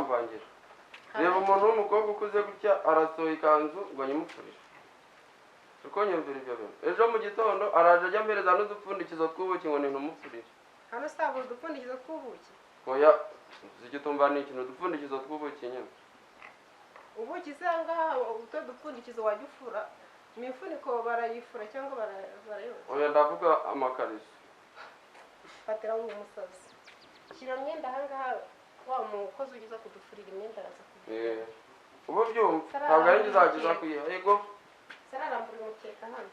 uramvangira. Reba umuntu w'umukobwa ukuze gutya arasohoye ikanzu ngo nyimupfurire. Uko nyumvira ibyo bintu. Ejo mu gitondo araje ajya mpereza n'udupfundikizo tw'ubuki ngo nintumupfurire. Hano saba udupfundikizo tw'ubuki. Oya, zigitumba ni ikintu udupfundikizo tw'ubuki nyine. Ubuki sanga utwo dupfundikizo wajya ufura. Imifuniko barayifura cyangwa barayoza. Oya ndavuga amakariso. Fatira umusazi. Shyira mwenda ahangaha wa mukozi ugiza kudufurira imyenda araza kugira. Ubu byumva ntabwo ari ngizagiza kuyiha. Yego. Sararambura umukeka hano.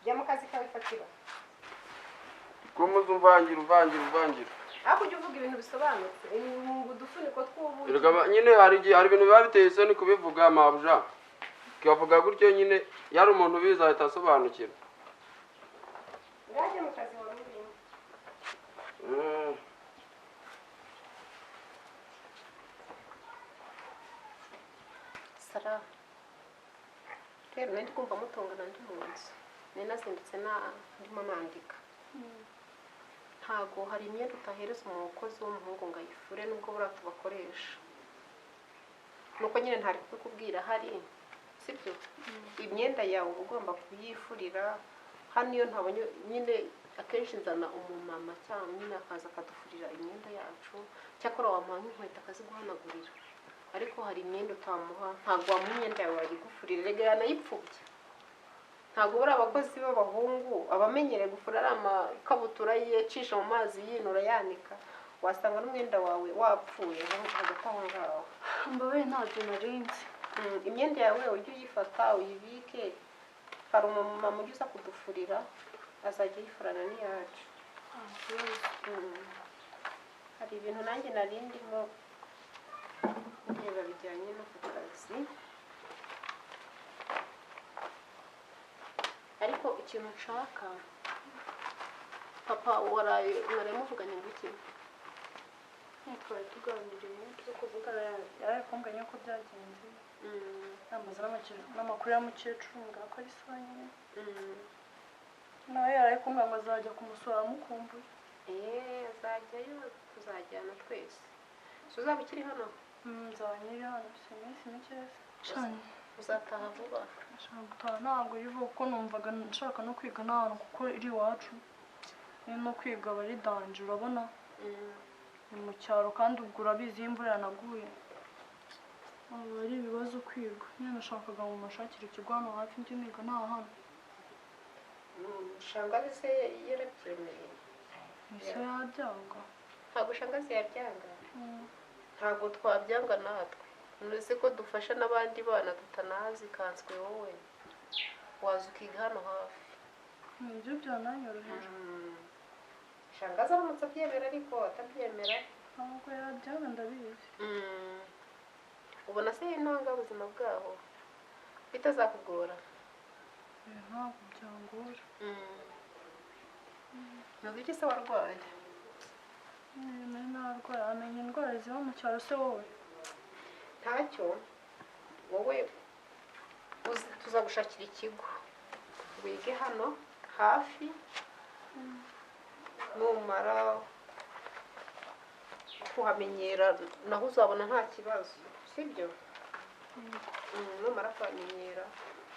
Jya mu kazi kawe fatira. Kumuza uvangira. Ako ujya uvuga ibintu bisobanutse. Udufuniko tw'ubuki. Nyine hari ibintu biba biteye isoni kubivuga mabuja. Kibavuga gutyo nyine yari umuntu biza ahita asobanukirwa. Ngaje mu kazi wari urimo. Sara. Rero ndi kumva mutongana ndi mu nzu. Nari nazindutse ndimo nandika. Ntago hari imyenda utahereza umukozi w'umuhungu ngo ayifure nubwo buratu bakoresha. Nuko nyine ntari kubikubwira hari sibyo imyenda yawe ugomba kuyifurira hano iyo ntabonye nyine akenshi nzana umumama cyangwa nyine akaza akadufurira imyenda yacu cyakora wamuha nk'inkweto akaziguhanagurira ariko hari imyenda utamuha ntabwo wamuha imyenda yawe wayigufurira rega yanayipfubye ntabwo buri abakozi b'abahungu abamenyereye gufura ari amakabutura yicisha mu mazi yinura yanika wasanga n'umwenda wawe wapfuye hagati aho ngaho mbawe ntabyo narinzi imyenda yawe ujye uyifata uyibike hari umumama ujya uza kudufurira azajya yifurana n'iyacu hari ibintu nanjye narindimo ndeba bijyanye no ku kazi ariko ikintu nshaka papa waraye muvuganye ngo iki twari tuganiriye turi kuvugana yarakumbanye ko byagenze yamaze n'amakuru ya mukecuru mbwa ko ari sawa nyine nawe yarakumbwa ngo azajya kumusura amukumbuye azajyayo tuzajyana twese uzaba ukiri hano nzaba nyiri hano si iminsi mike cyane uzataha vuba nshaka gutaha ntabwo yivuga kuko numvaga nshaka no kwiga n'ahantu kuko iri iwacu no kwiga bari danje urabona ni mu cyaro kandi ubwo urabizi iyo imvura yanaguye aba ari ibibazo kwiga nyine nashakaga ngo mashakire ikigo hano hafi ndi niga nta hano shangazi se yarabyemeye ese yabyanga ntabwo shangazi yabyanga ntabwo twabyanga natwe ntuzi ko dufasha n'abandi bana tutanazi kanswe wowe waza ukiga hano hafi nibyo byananyoroheje shangazi aramutse abyemera ariko atabyemera ntabwo yabyanga ndabizi ubona se intanga ubuzima bwaho bitazakugora ntabwo byangora ntabwo iki se warwaye nari narwaye amenya indwara ziba mu cyaro se wowe ntacyo wowe tuzagushakira ikigo wige hano hafi numara kuhamenyera naho uzabona nta kibazo sibyo numara kuhamenyera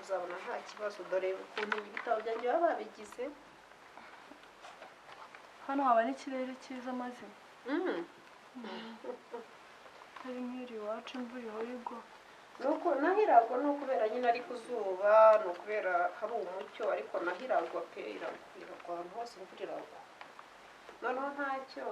uzabona nta kibazo dore ukuntu ibitabo byanjye baba babigize hano haba n'ikirere cyiza maze hari nk'iri iwacu imvura ihora igwa nuko nahiragwa no kubera nyine ari ku zuba no kubera hari umucyo ariko nahiragwa pe iragwa ahantu hose imvura iragwa noneho ntacyo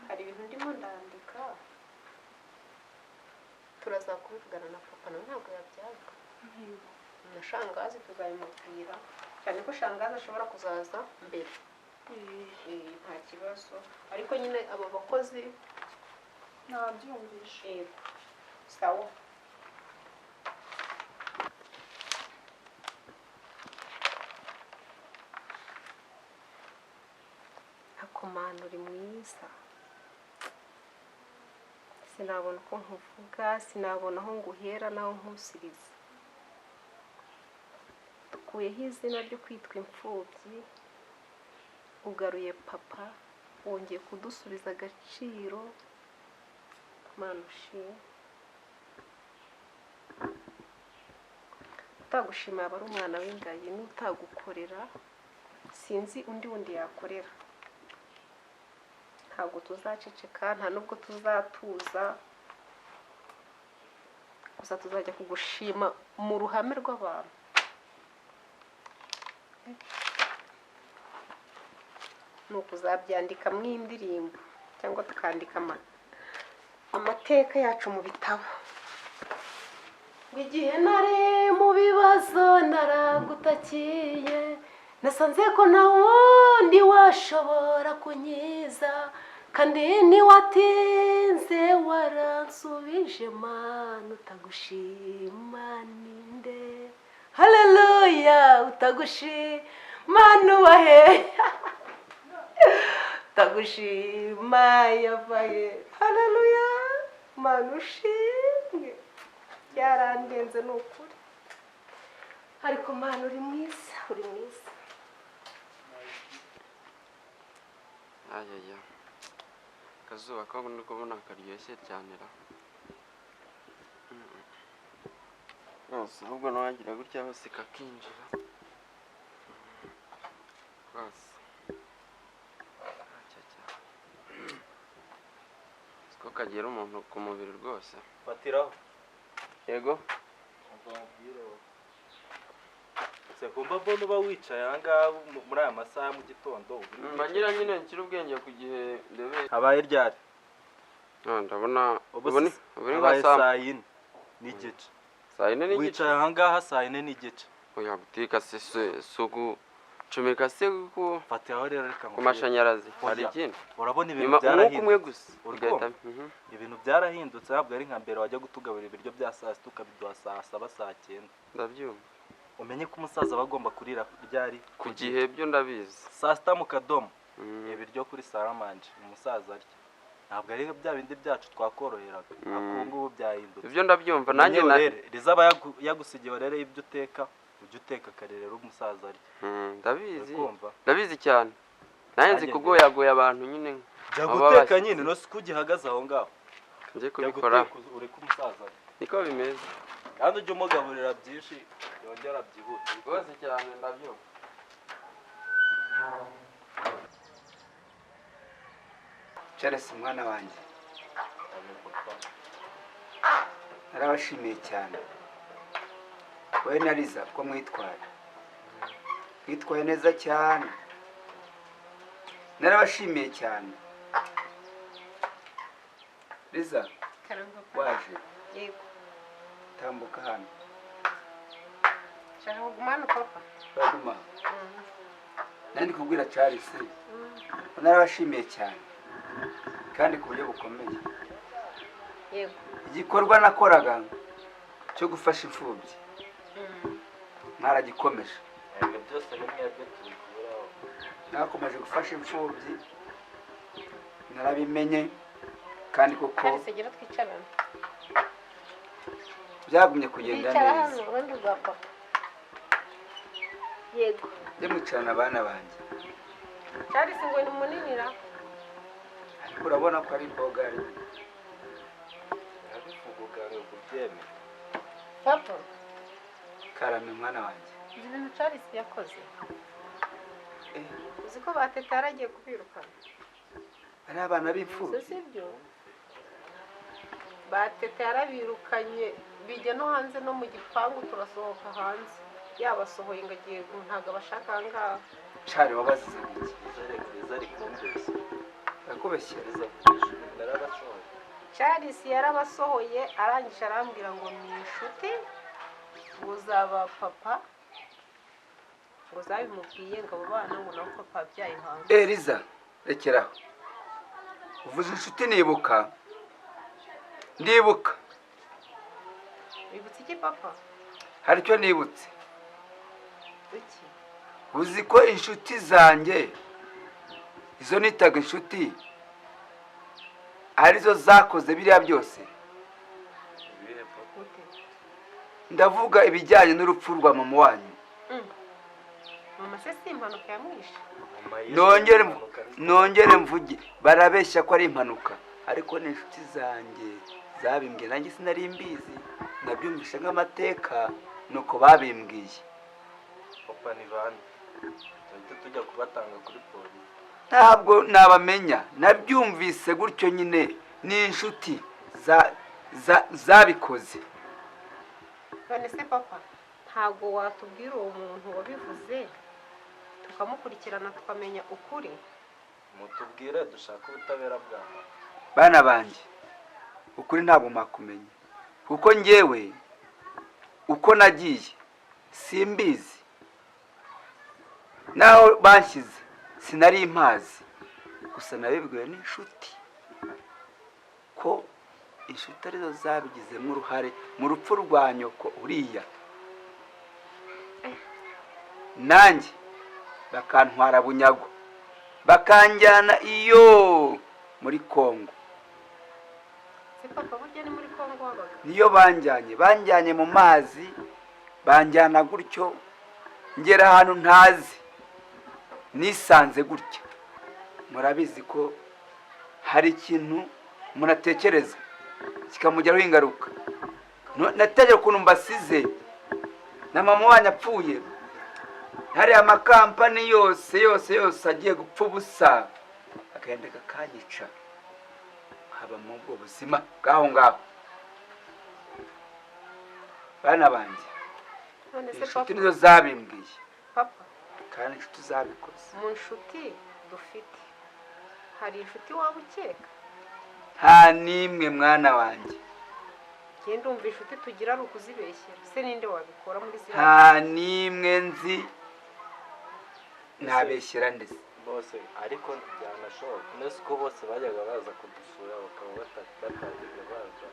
hari ibintu ndimo ndandika turaza kubivugana na papa nawe ntabwo yabyaga na shangazi tuzabimubwira cyane ko shangazi ashobora kuzaza mbere nta kibazo ariko nyine abo bakozi nabyumvishe sawa akomana uri mwiza sinabona uko nkuvuga sinabona aho nguhera naho nkusiriza dukuyeho izina ryo kwitwa imfubyi ugaruye papa wongeye kudusubiza agaciro Mana ushimwe. Utagushima yaba ari umwana w'ingayi, n'utagukorera sinzi undi wundi yakorera. Ntabwo tuzaceceka, nta nubwo tuzatuza, gusa tuzajya kugushima mu ruhame rw'abantu. Ni ukuzabyandikamo indirimbo cyangwa tukandika amateka yacu mu bitabo. Igihe nari mu bibazo naragutakiye, nasanze ko nta wundi washobora kunkiza, kandi ntiwatinze waransubije. Mana utagushima ninde? Haleluya! Utagushima nubahe? Utagushima yavaye. Haleluya! Mana ushimwe. Byarandenze ni ukuri, ariko Mana uri mwiza, uri mwiza. ayaya akazuba ko ndi kubona karyoshye cyane ra rwose, ahubwo nawagira gutya hose kakinjira rwose. Siko kagera umuntu ku mubiri rwose. Fatiraho. Yego. Segomba mbona uba wicaye ahangaha muri aya masaha mu gitondo. Mbagira nyine nshyira ubwenge ku gihe ndebe. Habaye ryari? Ndabona ubu ni nka saa yine n'igice. Saa yine n'igice? Wicaye ahangaha saa yine n'igice. Oya butika se sugu comeka se ku Fatiraho rero reka ku mashanyarazi. Hari ikindi? Urabona ibintu byarahindutse. Umwe gusa. Ibintu byarahindutse, ntabwo ari nka mbere wajya gutugaburira ibiryo bya saa sita ukabiduha saa saba saa cyenda. Ndabyumva. Umenye ko umusaza aba agomba kurira ryari ku gihe, byo ndabizi. Saa sita mu kadomo ibiryo kuri saramanje umusaza arya. Ntabwo ari bya bindi byacu twakoroheraga. Ubu ngubu byahindutse. Ibyo ndabyumva nanjye rizaba yagusigiye rero ibyo uteka, ujye uteka karerero umusaza arya. Ndabizi cyane. Nanjye nzi kugoyagoya abantu nyine. Jya guteka nyine no sikugihagaze aho ngaho. Nje kubikora. Uri ku musaza. Niko bimeze. Kandi ujye umugaburira byinshi yongera byihute. Rwose cyane ndabyumva. Charles mwana wanjye, narabashimiye cyane. Wowe na Liza ko mwitwaye neza cyane. Narabashimiye cyane. Liza, waje? Yego. Tambuka hano. Shaka kugumana papa. Baguma. Nandi kubwira Charles. Narabashimiye cyane. Kandi ku buryo bukomeye. Yego. Igikorwa nakoraga cyo gufasha imfubyi. Naragikomeje. Ibyo byose ni mwebwe tubikuraho. Nakomeje gufasha imfubyi. Narabimenye kandi koko Segera twicarana. Byagumye kugenda neza. Hano urundi rwa papa. Yego. Ndimwicarana abana banjye. Charles ngo ni muninira. Ariko urabona ko ari bogari. Nabivuga ngo kubyeme. Papa. Karame mwana wanjye. Ibintu Charles yakoze. Uzi ko batete yaragiye kubirukana. Ari abana b'imfubyi. Sibyo. Batete yarabirukanye bijya no hanze no mu gipangu turasohoka hanze. Yabasohoye ngo agiye ntago abashaka ahangaha. Cari wabazize iki? Zari kumbese. Akubeshyereza. Narabasohoye. Charles yarabasohoye arangije arambwira ngo ni inshuti uzaba papa ngo zabimubwiye ngo abo bana ngo nabo papa byaye hanze. Liza, rekeraho. Uvuze inshuti ndibuka. Bibutse iki papa? Hari icyo nibutse. Iki? Uzi ko inshuti zanjye izo nitaga inshuti arizo zakoze biriya byose. Ndavuga ibijyanye n'urupfu rwa mama wanyu. Mama se si impanuka yamwishe. Nongere mvuge barabeshya ko ari impanuka. ariko n'inshuti zanjye zabimbwiye, nanjye sinari mbizi, nabyumvishe nk'amateka nuko babimbwiye. papa ni bande tuhita tujya kubatanga kuri polisi? Ntabwo nabamenya, nabyumvise gutyo nyine, n'inshuti zabikoze. none se papa ntabwo watubwira uwo muntu wabivuze tukamukurikirana tukamenya ukuri? mutubwire dushaka ubutabera bwawe. Bana banjye, ukuri ntabwo mwakumenya, kuko njyewe uko nagiye simbizi, naho banshyize sinari impazi, gusa nabibwiwe n'inshuti ko inshuti arizo zabigizemo uruhare mu rupfu rwa nyoko uriya, nanjye bakantwara bunyago bakanjyana iyo muri Kongo. se papa burya ni muri Kongo wabaga? Niyo banjyanye mu mazi, banjyana gutyo ngera ahantu ntazi, nisanze gutya. Murabizi ko hari ikintu umuntu atekereza kikamugiraho ingaruka. Natekereje ukuntu mbasize na mama wanyu apfuye, hari amakampani yose agiye gupfa ubusa, akagenda kakanyica, haba mu bwo buzima bw'aho ngaho. Bana banjye, none se inshuti papa nizo zabimbwiye papa kandi inshuti zabikoze. mu nshuti dufite hari inshuti waba ukeka? Nta n'imwe mwana wanjye, genda umva inshuti tugira ari ukuzibeshyera. se ninde wabikora muri ziriya? nta n'imwe nzi ntabeshyera ndetse. bose ariko byanashoboka nese ko bose bajyaga baza kudusura bakaba batagize baza.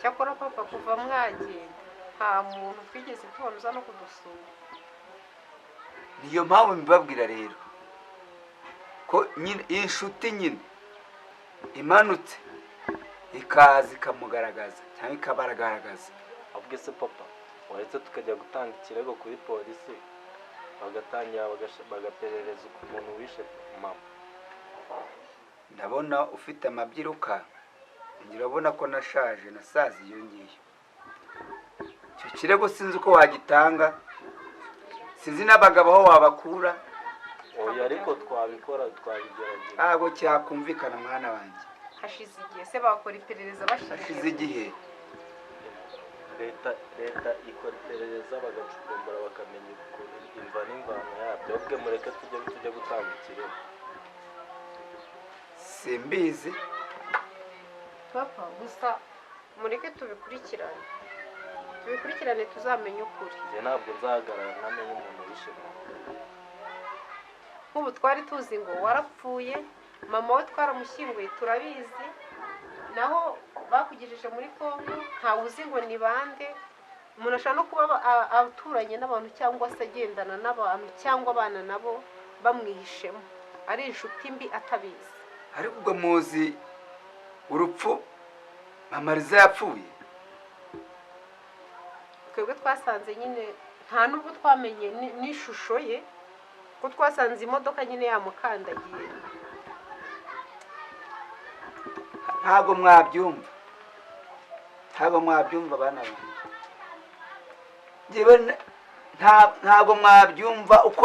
cyakora papa kuva mwagenda nta muntu twigeze tubona uza no kudusura. Niyo mpamvu mbibabwira rero ko nyine inshuti nyine imanutse ikaza ikamugaragaza cyangwa ikabaragaraza. ahubwo se papa waretse tukajya gutanga ikirego kuri polisi bagatangira bagaperereza umuntu wishe mama? Ndabona ufite amabyiruka, urabona ko nashaje, nasaze iyo ngiyo. Icyo kirego sinzi uko wagitanga, sinzi n'abagabo aho wabakura. oya ariko twabikora, twabigerageza. Ntabwo cyakumvikana mwana wanjye. hashize igihe se bakora iperereza Hashize igihe. leta ikora iperereza bagacukumbura bakamenya imva n'imvano yabyo. ubwe mureke tujye gutanga ikirego. Simbizi. papa gusa mureke tubikurikirane tuzamenye ukuri. njye ntabwo nzahagarara ntamenye umuntu wishe mama. nk'ubu twari tuzi ngo warapfuye, mama we twaramushyinguye turabizi, naho bakugejeje muri Kongo ntawe uzi ngo ni bande. umuntu ashobora no kuba aturanye n'abantu cyangwa se agendana n'abantu cyangwa abana nabo bamwihishemo, ari inshuti mbi atabizi. Ariko ubwo muzi urupfu mama Liza yapfuye? twebwe twasanze nyine nta nubwo twamenye n'ishusho ye, ko twasanze imodoka nyine yamukandagiye. Ntabwo mwabyumva, bana banjye. Njyewe ntabwo mwabyumva uko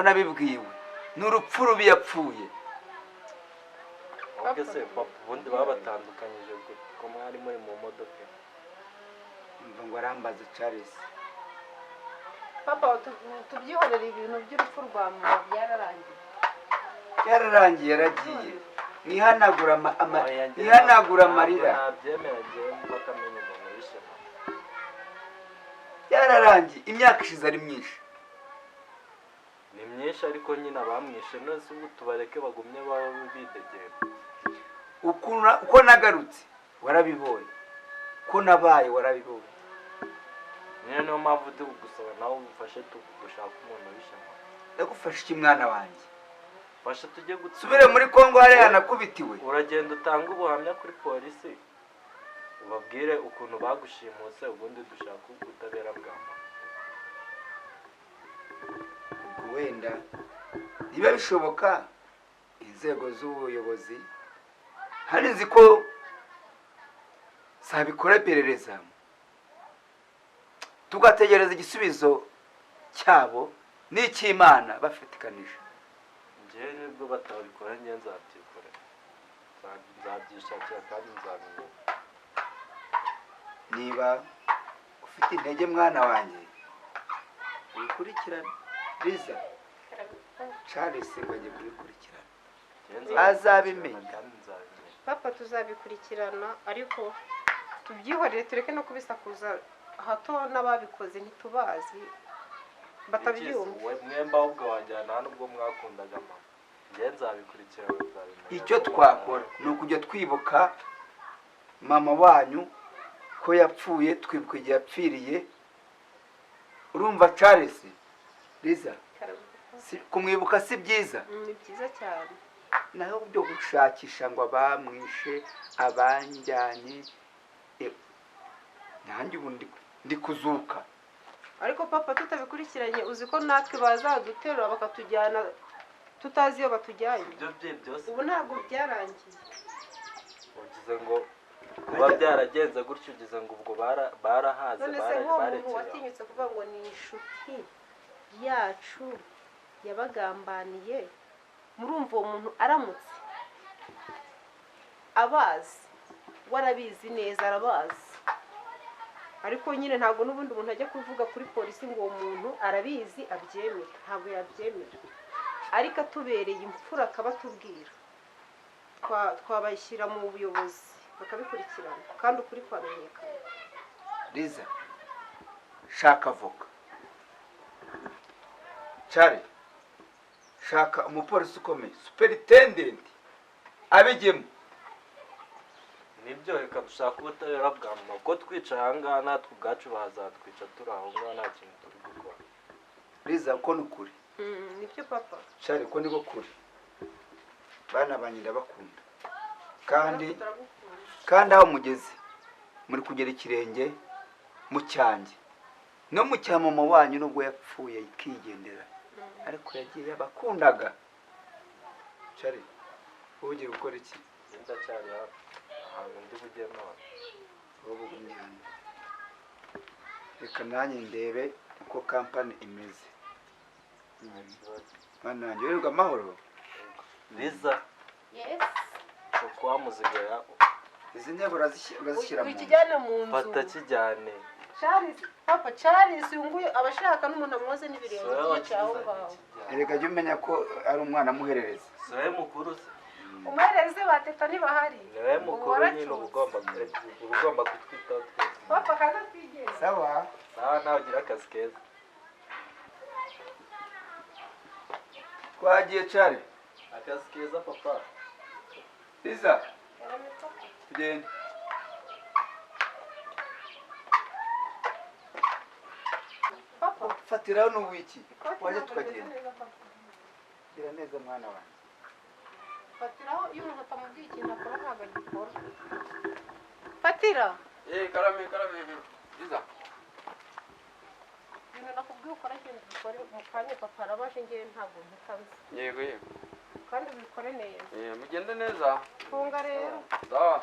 nabibwiwe, n'urupfu rubi yapfuye. ahubwo se papa ubundi babatandukanyije ko mwari muri mu modoka? Umva ngo arambaza Charles. papa tubyihorere ibintu by'urupfu rwa mama byararangiye. Yararangiye, yaragiye. Nihanagura amarira. nabyemera njyewe mpaka amenye umuntu wishe mama. Yararangiye, imyaka ishize ari myinshi. ni myinshi ariko nyine abamwishe nose ubu tubareke bagumye baba bidegera. Uko nagarutse warabibonye, ko nabaye warabibonye. niyo mpamvu turi gusaba nawe ufashe gushaka umuntu wishe mama. Ndagufasha iki mwana wanjye? fasha tujye Subire muri Kongo hariya nakubitiwe. uragenda utanga ubuhamya kuri polisi ubabwire ukuntu bagushimuse, ubundi dushaka ubutabera bwa mama. Wenda niba bishoboka inzego z'ubuyobozi hari nzi ko zabikora iperereza tugategereza igisubizo cyabo n'icy'Imana bafatikanije. njyewe nibwo batabikora njye nzabyikorera, nzabyishakira kandi nzabimenya. Niba ufite intege mwana wanjye wikurikirana Liza, Charles bajye kubikurikirana azabimenya kandi nzabimenya. papa tuzabikurikirana ariko tubyihorere tureke no kubisakuza hato n'ababikoze ntitubazi batabyumva. we mwemba ahubwo wanjyana nta nubwo mwakundaga mama, njye nzabikurikirana nzabimenya. icyo twakora ni ukujya twibuka mama wanyu ko yapfuye, twibuka igihe yapfiriye. Urumva Charles, Liza, kumwibuka si byiza? Ni byiza cyane. naho byo gushakisha ngo abamwishe abanjyanye, nanjye ubu ndi kuzuka. Ariko papa tutabikurikiranye uzi ko natwe bazaduterura bakatujyana tutazi iyo batujyanye. ibyo byose Ubu ntabwo byarangiye. ugize ngo kuba byaragenze gutyo, ugize ngo ubwo barahaze None se nk'uwo muntu barekeye. watinyutse kuvuga ngo ni inshuti yacu yabagambaniye, murumva uwo muntu aramutse abazi, warabizi neza arabazi, ariko nyine ntabwo n'ubundi umuntu ajya kuvuga kuri polisi ngo uwo muntu arabizi abyemere, ntabwo yabyemera. Ariko atubereye imfura akabatubwira, twabashyira mu buyobozi bakabikurikirana kandi ukuri kwamenyekana. Liza, shaka avoka. Charles, shaka umupolisi ukomeye, superintendent abigemo. nibyo reka dushaka ubutabera bwa mama, ko twica ahangaha natwe ubwacu bazatwica turi aho ngaho nta kintu turi gukora. Liza, uko ni ukuri. Nibyo papa. Charles, uko niko kuri. Bana banjye ndabakunda, kandi aho mugeze muri kugera ikirenge mu cyanjye no mu cya mama wanyu nubwo yapfuye ikigendera, ariko yagiye yabakundaga. Charles, ugiye gukora iki? ndacyari ahantu ndi bujye none. Wowe umwana, reka nanjye ndebe uko kampani imeze. Mwana wanjye wirirwa amahoro. Liza, Yes. uko wamuzigaye Izi ntebe urazishyira mu nzu. Ukijyane mu nzu. fata kijyane. Charles, papa Charles yunguye abashaka n'umuntu amwoze n'ibirenge yicaye aho ngaho. Erega jya umenya ko ari umwana amuherereza. Soye mukuru se. Umuhereze bateta ntibahari. Niwe mukuru nyine ugomba kutwitaho twese. Papa kaza twigeze. Sawa. Sawa, nawe ugira akazi keza. Twagiye Charles. Akazi keza papa. Liza, tugende. Papa, Fatiraho n'uwiki. Waje tukagenda. Gira neza mwana wanjye. fatiraho iyo umuntu atamubwiye ikintu akora ntabwo agikora. Fatira. karame Liza. Ibintu nakubwiye ukora ikintu ukore mu kanya papa arabaje ngewe ntabwo mpitazi. Yego. Kandi ubikore neza. Mugende neza. Funga rero. Sawa.